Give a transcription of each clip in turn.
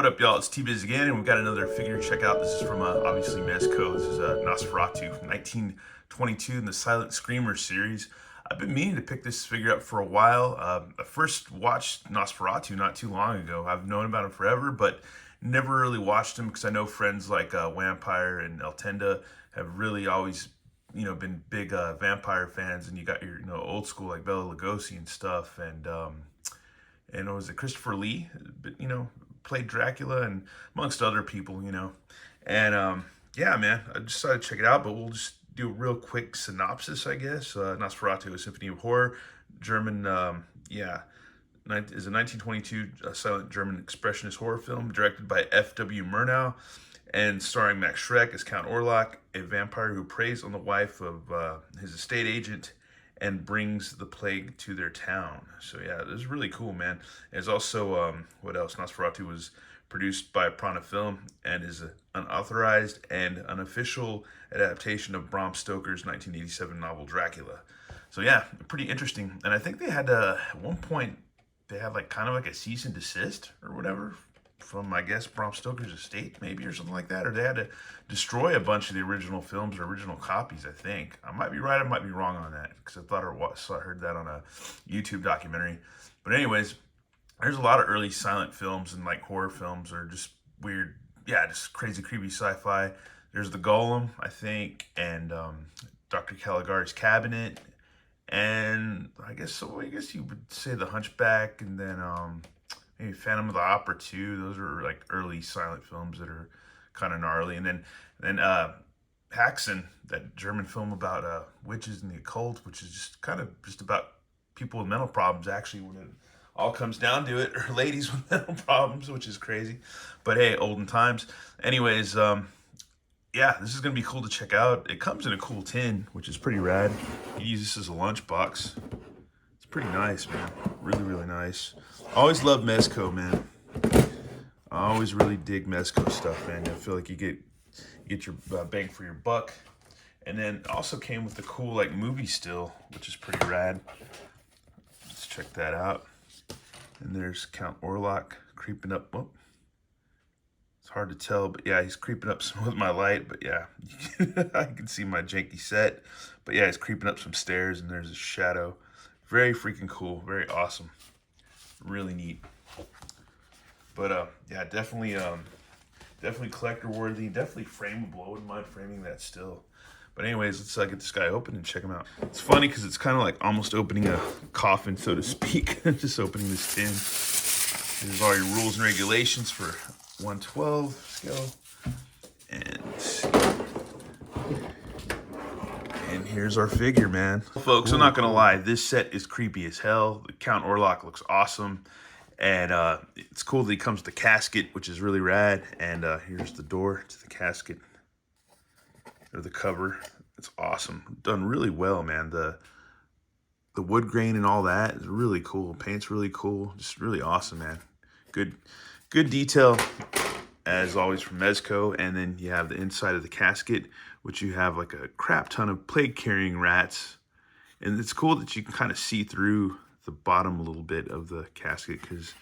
What up, y'all? It's T-Biz again, and we've got another figure to check out. This is from, obviously, Mezco. This is Nosferatu from 1922 in the Silent Screamer series. I've been meaning to pick this figure up for a while. I first watched Nosferatu not too long ago. I've known about him forever, but never really watched him because I know friends like Vampire and El Tenda have really always, been big vampire fans, and you got your, old school like Bela Lugosi and stuff, and it was Christopher Lee, played Dracula and amongst other people, And yeah, man, I decided to check it out, but we'll just do a real quick synopsis, I guess. Nosferatu, a symphony of horror, German, is a 1922 silent German expressionist horror film directed by F.W. Murnau and starring Max Schreck as Count Orlok, a vampire who preys on the wife of his estate agent and brings the plague to their town. So yeah, this is really cool, man. There's also, what else? Nosferatu was produced by Prana Film and is an unauthorized and unofficial adaptation of Bram Stoker's 1987 novel Dracula. So yeah, pretty interesting. And I think they had, at one point, they had like kind of like a cease and desist or whatever from, I guess, Bram Stoker's estate, maybe, or something like that. Or they had to destroy a bunch of the original films or original copies, I think. I might be right, I might be wrong on that, because I thought I heard that on a YouTube documentary. But anyways, there's a lot of early silent films and like horror films or just weird, yeah, just crazy, creepy sci-fi. There's The Golem, I think, and Dr. Caligari's Cabinet, and I guess you would say The Hunchback, and then maybe Phantom of the Opera too. Those are like early silent films that are kind of gnarly. And then Haxen, that German film about witches and the occult, which is just kind of just about people with mental problems. Actually, when it all comes down to it, or ladies with mental problems, which is crazy. But hey, olden times. Anyways, yeah, this is gonna be cool to check out. It comes in a cool tin, which is pretty rad. You use this as a lunchbox. It's pretty nice, man. Really, really nice. Always love Mezco, man. I always really dig Mezco stuff, man. I feel like you get your bang for your buck. And then it also came with the cool like movie still, which is pretty rad. Let's check that out. And there's Count Orlok creeping up. Oh, it's hard to tell, but yeah, he's creeping up some with my light. But yeah, I can see my janky set. But yeah, he's creeping up some stairs, and there's a shadow. Very freaking cool. Very awesome. Really neat. But yeah, definitely collector worthy, definitely frameable. I wouldn't mind framing that still. But anyways, let's get this guy open and check him out. It's funny because it's kind of like almost opening a coffin, so to speak. Just opening this tin. There's all your rules and regulations for 112 scale. And here's our figure, man. Folks, I'm not gonna lie, this set is creepy as hell. The Count Orlok looks awesome. And it's cool that he comes with the casket, which is really rad. And here's the door to the casket, or the cover. It's awesome. Done really well, man. The wood grain and all that is really cool. Paint's really cool. Just really awesome, man. Good detail, as always, from Mezco. And then you have the inside of the casket, which you have like a crap ton of plague-carrying rats. And it's cool that you can kind of see through the bottom a little bit of the casket, because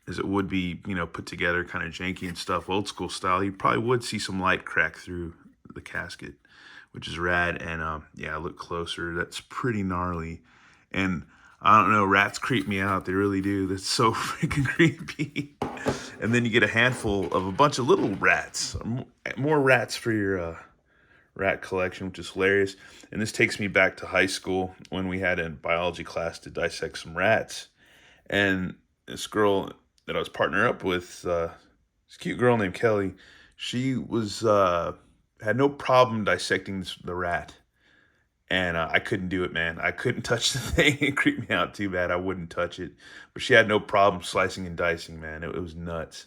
as it would be, put together kind of janky and stuff, old school style, you probably would see some light crack through the casket, which is rad. And yeah, look closer. That's pretty gnarly. And I don't know, rats creep me out. They really do. That's so freaking creepy. And then you get a handful of a bunch of little rats, more rats for your rat collection, which is hilarious. And this takes me back to high school when we had a biology class to dissect some rats. And this girl that I was partnered up with, this cute girl named Kelly, she was had no problem dissecting the rat. And I couldn't do it, man. I couldn't touch the thing. It creeped me out too bad. I wouldn't touch it. But she had no problem slicing and dicing, man. It was nuts.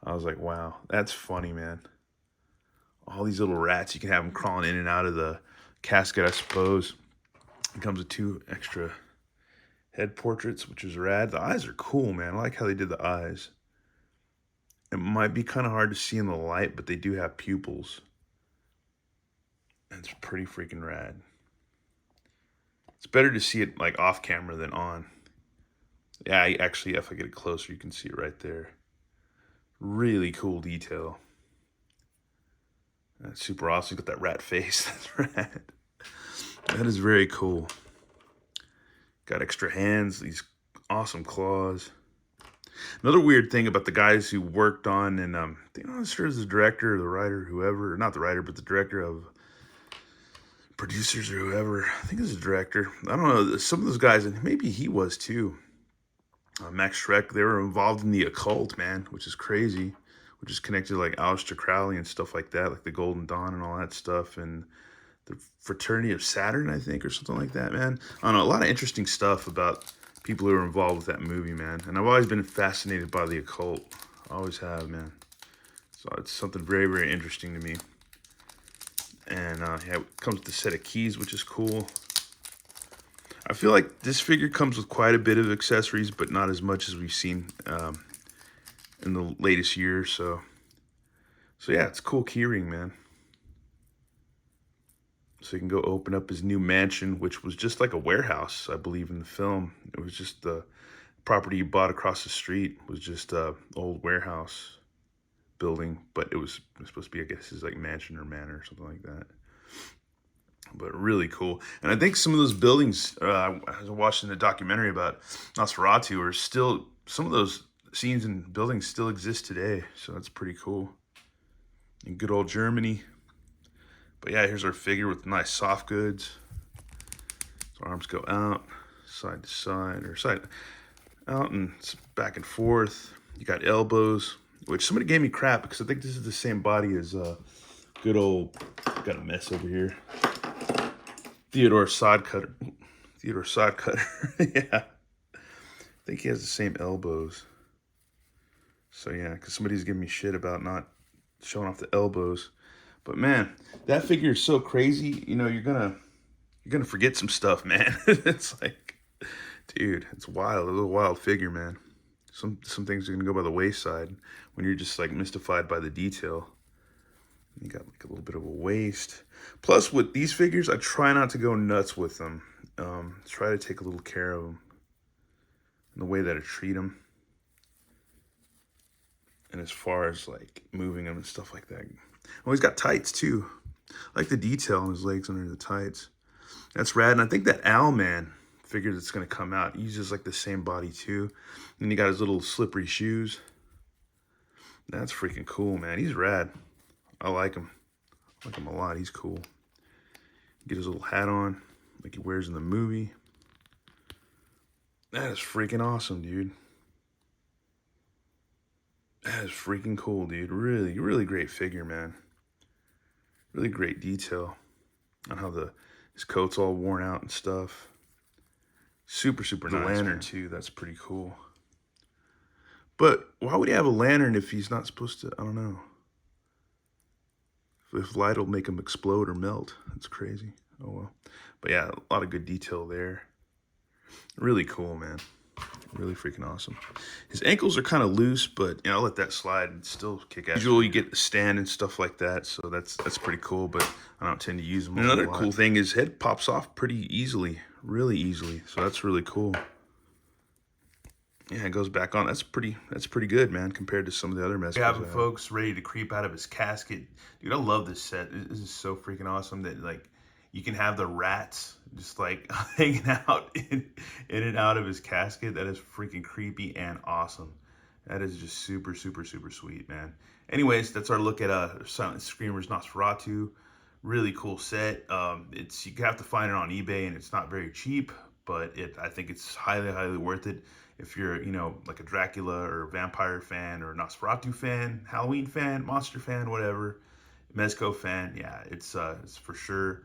I was like, wow, that's funny, man. All these little rats, you can have them crawling in and out of the casket, I suppose. It comes with 2 extra head portraits, which is rad. The eyes are cool, man. I like how they did the eyes. It might be kind of hard to see in the light, but they do have pupils. It's pretty freaking rad. It's better to see it like off camera than on. Yeah, actually, if I get it closer, you can see it right there. Really cool detail. That's super awesome. Got that rat face. That's rad. That is very cool. Got extra hands, these awesome claws. Another weird thing about the guys who worked on, and I'm not sure as the director or the writer, whoever, not the writer, but the director of producers or whoever. I think it's the director. I don't know. Some of those guys, and maybe he was too. Max Schreck, they were involved in the occult, man, which is crazy. Which is connected to like Aleister Crowley and stuff like that, like the Golden Dawn and all that stuff, and the Fraternity of Saturn, I think, or something like that, man. I don't know, a lot of interesting stuff about people who are involved with that movie, man. And I've always been fascinated by the occult. Always have, man. So it's something very, very interesting to me. And yeah, it comes with a set of keys, which is cool. I feel like this figure comes with quite a bit of accessories, but not as much as we've seen in the latest year or so. So yeah, it's a cool keyring, man. So you can go open up his new mansion, which was just like a warehouse, I believe, in the film. It was just the property you bought across the street was just a old warehouse building, but it was supposed to be, I guess, his like mansion or manor or something like that. But really cool. And I think some of those buildings, I was watching a documentary about Nosferatu, are still, some of those scenes and buildings still exist today. So that's pretty cool. In good old Germany. But yeah, here's our figure with nice soft goods. So arms go out, side to side, or side out and back and forth. You got elbows, which somebody gave me crap because I think this is the same body as good old, got a mess over here, Theodore Sodcutter. Theodore Sodcutter, yeah. I think he has the same elbows. So yeah, because somebody's giving me shit about not showing off the elbows. But man, that figure is so crazy. You know, you're gonna forget some stuff, man. It's like, dude, it's wild. It's a wild figure, man. Some things are gonna go by the wayside when you're just like mystified by the detail. You got like a little bit of a waist. Plus, with these figures, I try not to go nuts with them. Try to take a little care of them in the way that I treat them. And as far as like moving them and stuff like that. Oh, he's got tights too. I like the detail on his legs under the tights. That's rad. And I think that Owlman figure that's going to come out uses like the same body too. And he got his little slippery shoes. That's freaking cool, man. He's rad. I like him. I like him a lot. He's cool. Get his little hat on like he wears in the movie. That is freaking awesome, dude. That is freaking cool, dude. Really, really great figure, man. Really great detail on how his coat's all worn out and stuff. Super, super nice. The lantern, too. That's pretty cool. But why would he have a lantern if he's not supposed to? I don't know. If light will make him explode or melt. That's crazy. Oh, well. But yeah, a lot of good detail there. Really cool, man. Really freaking awesome. His ankles are kind of loose, but you know, I'll let that slide and still kick ass. Usually you get the stand and stuff like that, so that's pretty cool, but I don't tend to use them. Another cool thing is head pops off pretty easily, really easily. So that's really cool. Yeah, it goes back on. That's pretty good, man, compared to some of the other Mezcos. We have him, folks, ready to creep out of his casket. Dude, I love this set. This is so freaking awesome that like you can have the rats just like hanging out in and out of his casket. That is freaking creepy and awesome. That is just super, super, super sweet, man. Anyways, that's our look at Silent Screamers Nosferatu. Really cool set. You have to find it on eBay, and it's not very cheap, but I think it's highly, highly worth it. If you're, you know, like a Dracula or a vampire fan or a Nosferatu fan, Halloween fan, monster fan, whatever, Mezco fan, yeah, it's for sure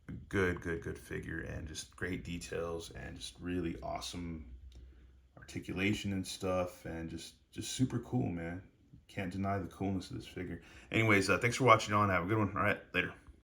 a good figure, and just great details and just really awesome articulation and stuff, and just super cool, man. Can't deny the coolness of this figure. Anyways, thanks for watching on. Have a good one. All right, later.